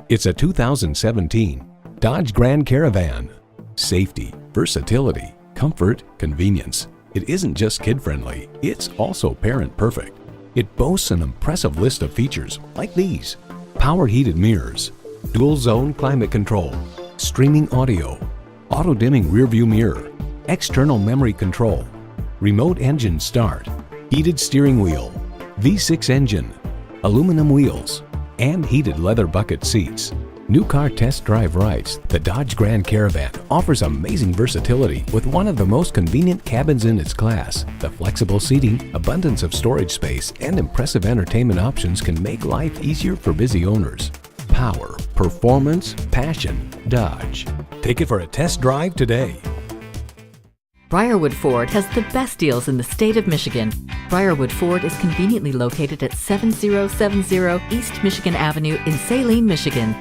It's a 2017 Dodge Grand Caravan. Safety, versatility, comfort, convenience. It isn't just kid-friendly, it's also parent-perfect. It boasts an impressive list of features like these: power heated mirrors, dual zone climate control, streaming audio, auto-dimming rearview mirror, external memory control, remote engine start, heated steering wheel, V6 engine, aluminum wheels, and heated leather bucket seats. New car test drive rights. The Dodge Grand Caravan offers amazing versatility with one of the most convenient cabins in its class. The flexible seating, abundance of storage space, and impressive entertainment options can make life easier for busy owners. Power, performance, passion, Dodge. Take it for a test drive today. Briarwood Ford has the best deals in the state of Michigan. Briarwood Ford is conveniently located at 7070 East Michigan Avenue in Saline, Michigan.